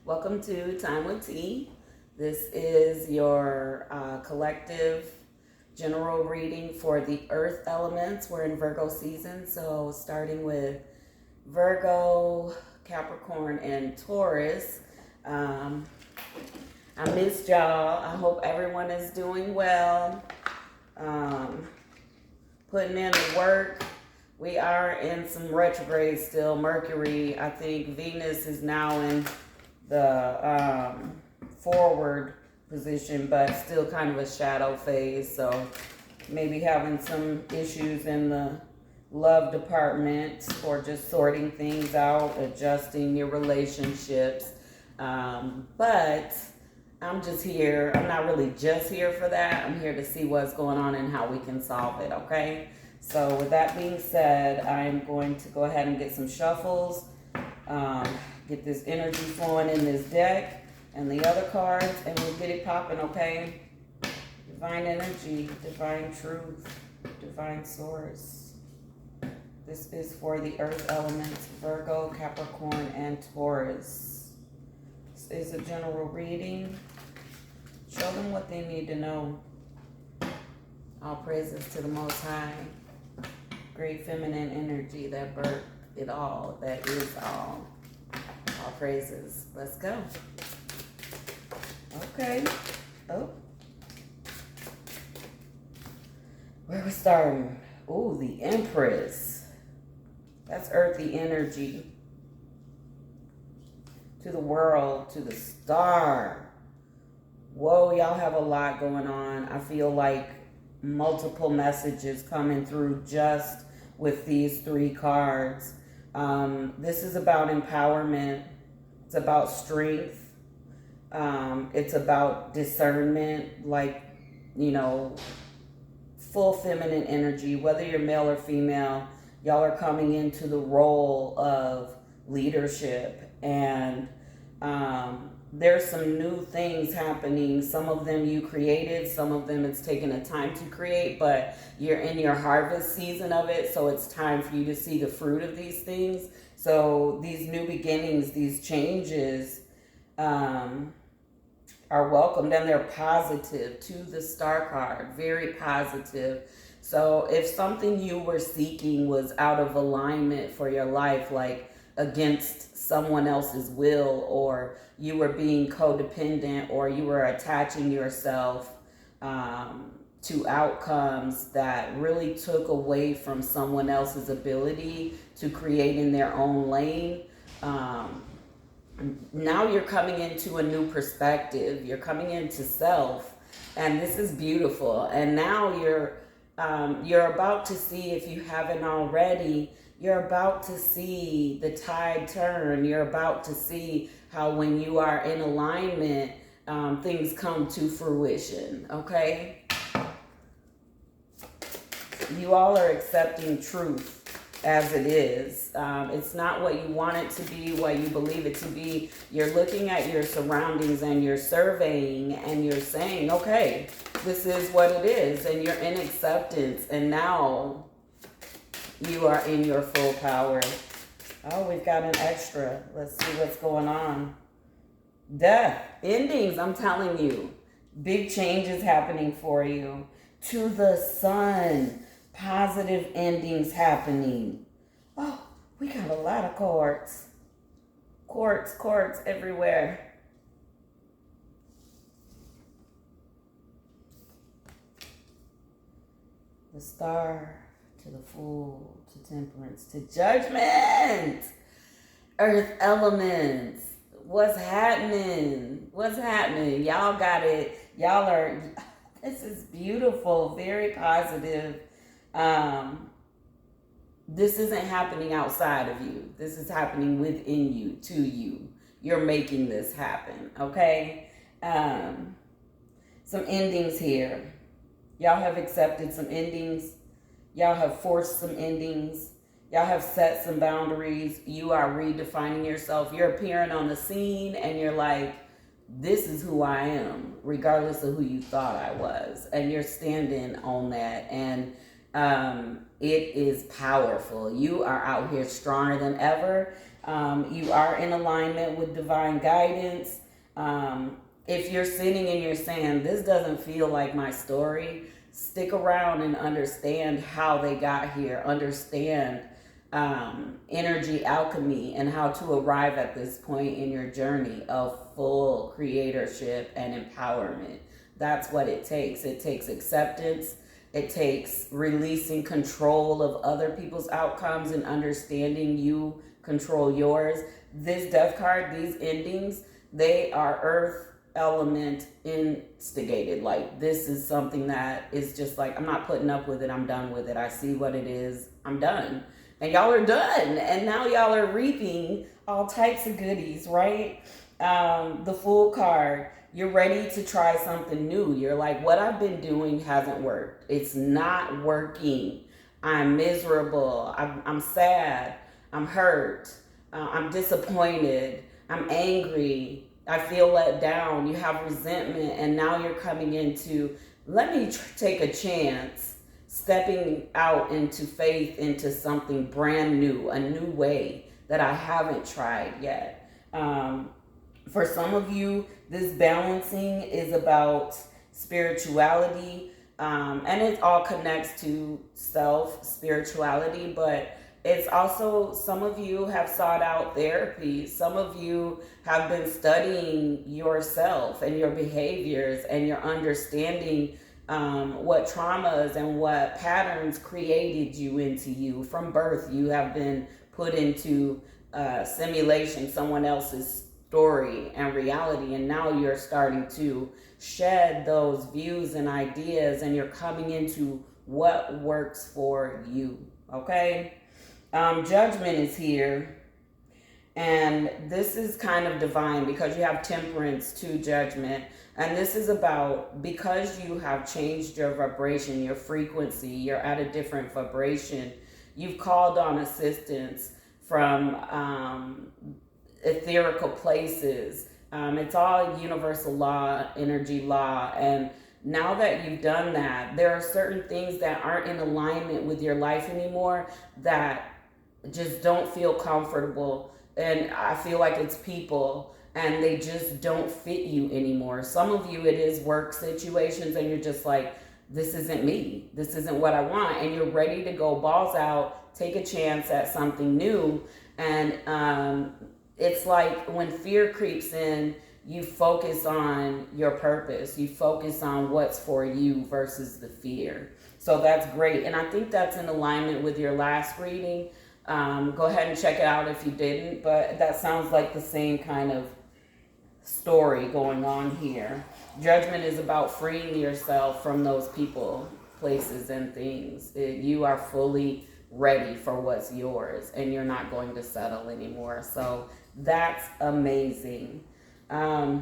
Welcome to Time with T. This is your collective general reading for the earth elements. We're in Virgo season, so starting with Virgo, Capricorn, and Taurus. I missed y'all. I hope everyone is doing well. Putting in the work. We are in some retrograde still. Mercury, I think Venus is now in the forward position, but still kind of a shadow phase. So maybe having some issues in the love department or just sorting things out, adjusting your relationships. But I'm just here. I'm not really just here for that. I'm here to see what's going on and how we can solve it, okay? So with that being said, I'm going to go ahead and get some shuffles, get this energy flowing in this deck and the other cards, and we'll get it popping, okay? Divine energy, divine truth, divine source. This is for the earth elements, Virgo, Capricorn, and Taurus. Is a general reading. Show them what they need to know. All praises to the Most High. Great feminine energy that birthed it all, that is all. All praises. Let's go. Okay. Oh. Where we starting? Oh, the Empress. That's earthy energy. To the world, to the star. Whoa, y'all have a lot going on. I feel like multiple messages coming through just with these three cards. This is about empowerment. It's about strength. It's about discernment, like, full feminine energy. Whether you're male or female, y'all are coming into the role of leadership, and there's some new things happening. Some of them you created, some of them it's taken a time to create, but you're in your harvest season of it, so it's time for you to see the fruit of these things. So these new beginnings, these changes are welcomed, and they're positive to the star card, very positive. So if something you were seeking was out of alignment for your life, like against someone else's will, or you were being codependent, or you were attaching yourself to outcomes that really took away from someone else's ability to create in their own lane, now you're coming into a new perspective. You're coming into self, and this is beautiful. And now you're about to see, if you haven't already, you're about to see the tide turn. You're about to see how when you are in alignment, things come to fruition, okay? You all are accepting truth as it is. It's not what you want it to be, what you believe it to be. You're looking at your surroundings and you're surveying and you're saying, okay, this is what it is, and you're in acceptance, and now you are in your full power. Oh, we've got an extra. Let's see what's going on. Death, endings, I'm telling you. Big changes happening for you. To the sun, positive endings happening. Oh, we got a lot of cards. Quartz everywhere. The Star, to the Fool, to Temperance, to Judgment. Earth elements. What's happening? Y'all got it. Y'all are, this is beautiful, very positive. This isn't happening outside of you. This is happening within you, to you. You're making this happen, okay? Some endings here. Y'all have accepted some endings. Y'all have forced some endings. Y'all have set some boundaries. You are redefining yourself. You're appearing on the scene and you're like, this is who I am, regardless of who you thought I was. And you're standing on that. And it is powerful. You are out here stronger than ever. You are in alignment with divine guidance. If you're sitting and you're saying, this doesn't feel like my story, stick around and understand how they got here. Understand energy alchemy and how to arrive at this point in your journey of full creatorship and empowerment. That's what it takes. It takes acceptance. It takes releasing control of other people's outcomes and understanding you control yours. This death card, these endings, they are earth element instigated. Like, this is something that is just like, I'm not putting up with it. I'm done with it. I see what it is. I'm done. And y'all are done. And now y'all are reaping all types of goodies, right? The Fool card. You're ready to try something new. You're like, what I've been doing hasn't worked. It's not working. I'm miserable. I'm sad. I'm hurt. I'm disappointed. I'm angry. I feel let down. You have resentment. And now you're coming into, let me take a chance, stepping out into faith, into something brand new, a new way that I haven't tried yet. For some of you, this balancing is about spirituality, and it all connects to spirituality, but it's also, some of you have sought out therapy. Some of you have been studying yourself and your behaviors, and you're understanding what traumas and what patterns created you into you. From birth, you have been put into simulation, someone else's story and reality, and now you're starting to shed those views and ideas, and you're coming into what works for you. Okay? Judgment is here, and this is kind of divine because you have temperance to judgment, and this is about, because you have changed your vibration, your frequency, you're at a different vibration, you've called on assistance from etherical places. It's all universal law, energy law, and now that you've done that, there are certain things that aren't in alignment with your life anymore that just don't feel comfortable, and I feel like it's people, and they just don't fit you anymore. Some of you, it is work situations, and you're just like, this isn't me, this isn't what I want, and you're ready to go balls out, take a chance at something new. And it's like when fear creeps in, you focus on your purpose. You focus on what's for you versus the fear. So that's great. And I think that's in alignment with your last reading. Go ahead and check it out if you didn't. But that sounds like the same kind of story going on here. Judgment is about freeing yourself from those people, places, and things. You are fully ready for what's yours, and you're not going to settle anymore. So that's amazing. I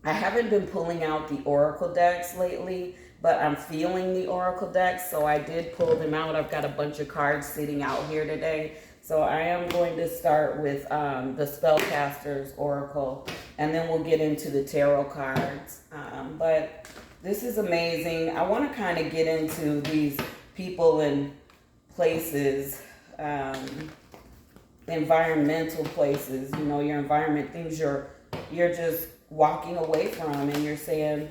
haven't been pulling out the oracle decks lately, but I'm feeling the oracle decks, so I did pull them out. I've got a bunch of cards sitting out here today. So I am going to start with the Spellcaster's Oracle, and then we'll get into the tarot cards. But this is amazing. I want to kind of get into these people and places, environmental places, you know, your environment, things you're just walking away from, and you're saying,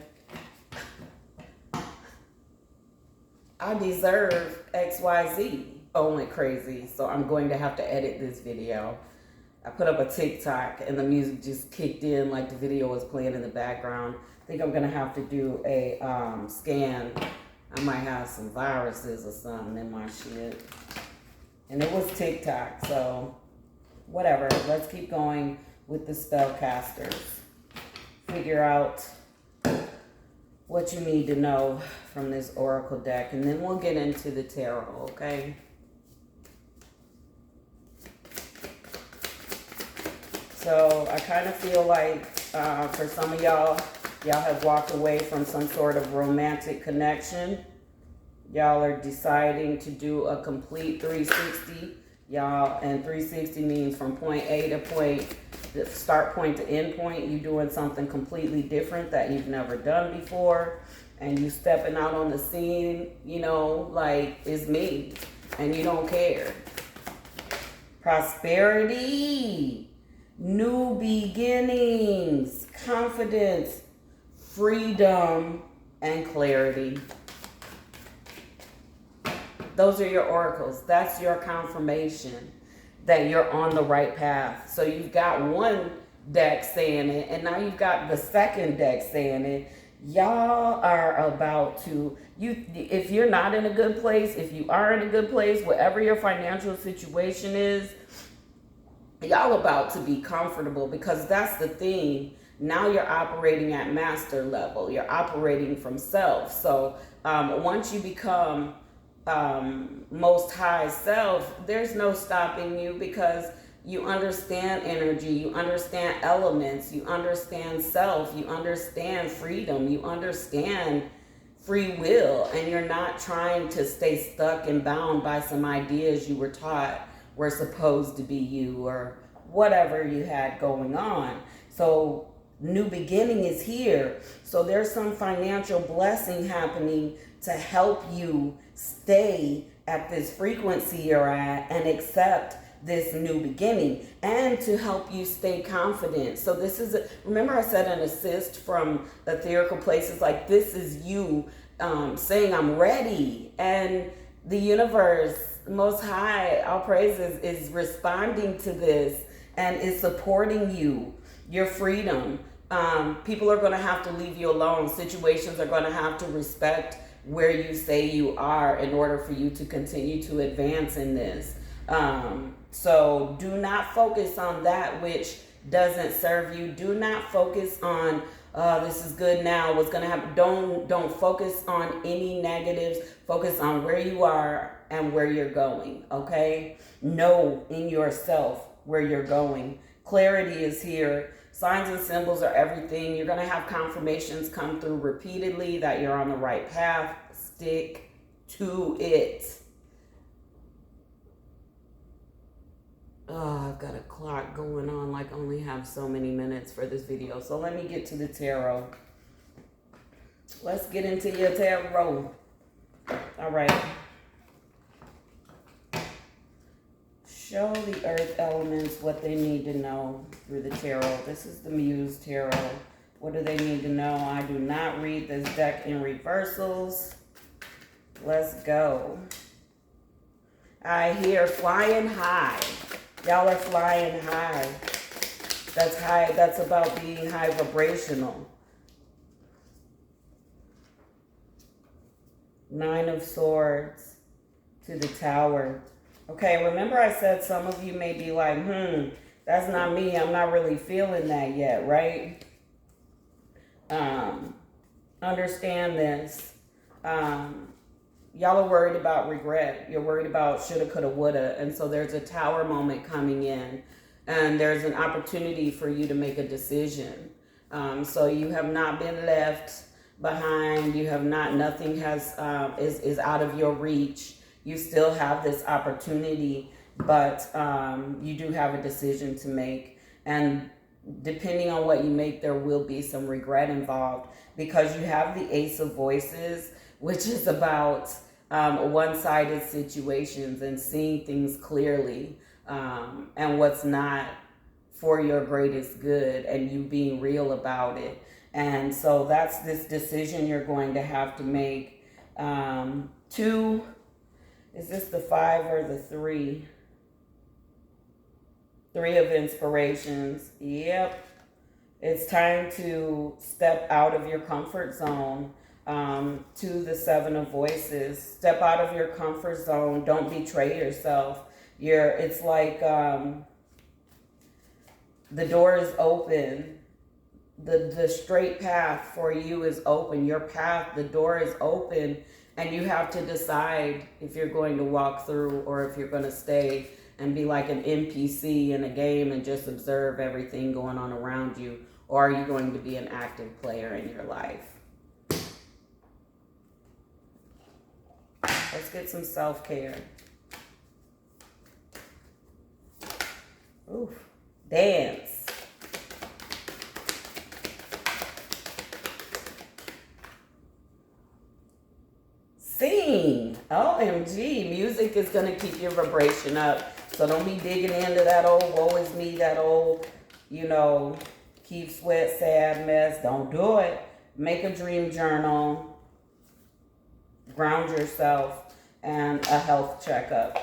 I deserve XYZ. Oh, went crazy. So I'm going to have to edit this video. I put up a TikTok and the music just kicked in like the video was playing in the background. I think I'm going to have to do a scan. I might have some viruses or something in my shit. And it was TikTok, so whatever. Let's keep going with the spellcasters. Figure out what you need to know from this oracle deck, and then we'll get into the tarot, okay? So I kind of feel like for some of y'all have walked away from some sort of romantic connection. Y'all are deciding to do a complete 360. Y'all, and 360 means from point A to point, the start point to end point. You doing something completely different that you've never done before. And you stepping out on the scene, you know, like, it's me. And you don't care. prosperity, new beginnings, confidence, freedom, and clarity. Those are your oracles. That's your confirmation that you're on the right path. So you've got one deck saying it, and now you've got the second deck saying it. Y'all are about to, if you're not in a good place, if you are in a good place, whatever your financial situation is, y'all about to be comfortable, because that's the thing. Now you're operating at master level. You're operating from self. So once you become most high self, there's no stopping you, because you understand energy, you understand elements, you understand self, you understand freedom, you understand free will, and you're not trying to stay stuck and bound by some ideas you were taught were supposed to be you, or whatever you had going on. So new beginning is here. So there's some financial blessing happening to help you stay at this frequency you're at and accept this new beginning, and to help you stay confident. So this is, remember I said an assist from etherical places, like this is you saying I'm ready, and the universe, most high, all praises, is responding to this and is supporting you, your freedom. People are going to have to leave you alone. Situations are going to have to respect where you say you are in order for you to continue to advance in this. So do not focus on that which doesn't serve you. Do not focus on, this is good now, what's going to happen. Don't focus on any negatives. Focus on where you are and where you're going, okay? Know in yourself where you're going. Clarity is here. Signs and symbols are everything. You're going to have confirmations come through repeatedly that you're on the right path. Stick to it. Oh, I've got a clock going on, like I only have so many minutes for this video. So let me get to the tarot. Let's get into your tarot. All right. Show the earth elements what they need to know through the tarot. This is the Muse Tarot. What do they need to know? I do not read this deck in reversals. Let's go. I hear flying high. Y'all are flying high. That's high. That's about being high vibrational. Nine of Swords to the Tower. Okay, remember I said some of you may be like, that's not me. I'm not really feeling that yet, right? Understand this. Y'all are worried about regret. You're worried about shoulda, coulda, woulda. And so there's a tower moment coming in. And there's an opportunity for you to make a decision. So you have not been left behind. You have not, nothing has is out of your reach. You still have this opportunity, but you do have a decision to make. And depending on what you make, there will be some regret involved, because you have the Ace of Voices, which is about one-sided situations and seeing things clearly, and what's not for your greatest good, and you being real about it. And so that's this decision you're going to have to make. Is this the 5 or the 3? 3 of Inspirations. Yep. It's time to step out of your comfort zone. To the 7 of Voices. Step out of your comfort zone. Don't betray yourself. It's like the door is open. The straight path for you is open. Your path, the door is open. And you have to decide if you're going to walk through, or if you're going to stay and be like an NPC in a game and just observe everything going on around you. Or are you going to be an active player in your life? Let's get some self-care. Oof. Dance. Sing. OMG. Music is going to keep your vibration up. So don't be digging into that old woe is me, that old, keep sweat, sad mess. Don't do it. Make a dream journal. Ground yourself, and a health checkup.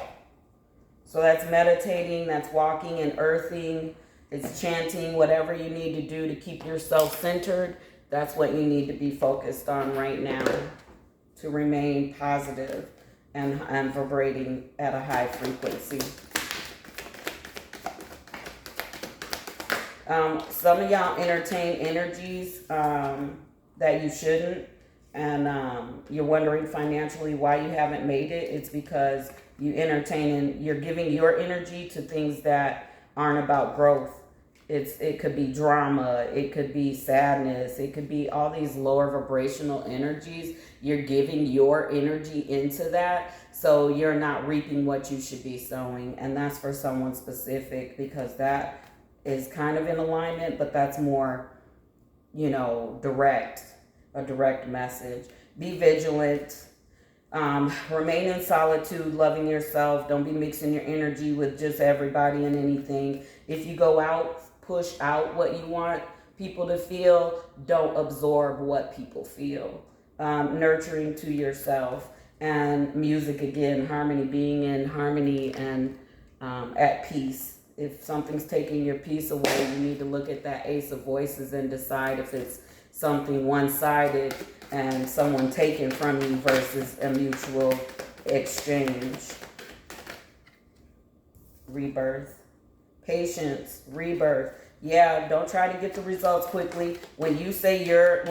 So that's meditating, that's walking and earthing, it's chanting, whatever you need to do to keep yourself centered. That's what you need to be focused on right now to remain positive and vibrating at a high frequency. Some of y'all entertain energies that you shouldn't, and you're wondering financially why you haven't made it. It's because you entertain and you're giving your energy to things that aren't about growth. It could be drama, it could be sadness, it could be all these lower vibrational energies. You're giving your energy into that, so you're not reaping what you should be sowing. And that's for someone specific, because that is kind of in alignment, but that's more, direct, a direct message. Be vigilant. Remain in solitude, loving yourself. Don't be mixing your energy with just everybody and anything. If you go out, push out what you want people to feel. Don't absorb what people feel. Nurturing to yourself. And music, again, harmony, being in harmony and at peace. If something's taking your peace away, you need to look at that Ace of Voices and decide if it's something one-sided and someone taken from you versus a mutual exchange. Rebirth. Patience. Rebirth. Yeah, don't try to get the results quickly. When you say you're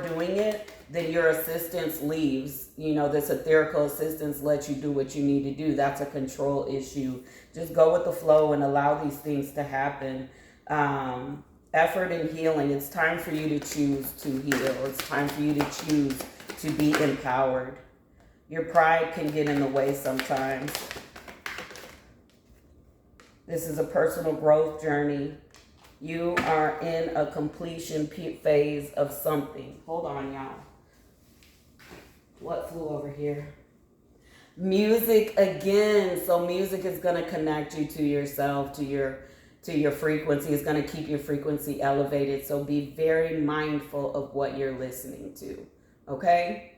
doing it, then your assistance leaves. This etherical assistance lets you do what you need to do. That's a control issue. Just go with the flow and allow these things to happen. Effort and healing. It's time for you to choose to heal. It's time for you to choose to be empowered. Your pride can get in the way sometimes. This is a personal growth journey. You are in a completion phase of something. Hold on, y'all. What flew over here? Music again. So music is going to connect you to yourself, to your frequency. It's going to keep your frequency elevated. So be very mindful of what you're listening to. Okay?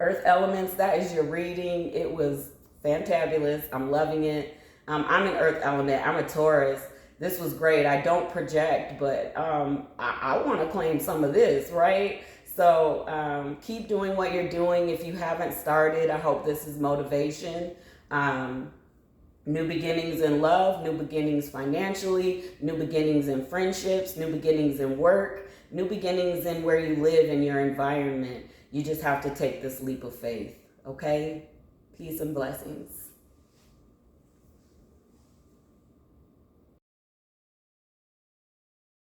Earth elements, that is your reading. It was fantabulous. I'm loving it. I'm an earth element. I'm a Taurus. This was great. I don't project, but I want to claim some of this, right? So keep doing what you're doing. If you haven't started, I hope this is motivation. New beginnings in love, new beginnings financially, new beginnings in friendships, new beginnings in work, new beginnings in where you live in your environment. You just have to take this leap of faith, okay? Peace and blessings.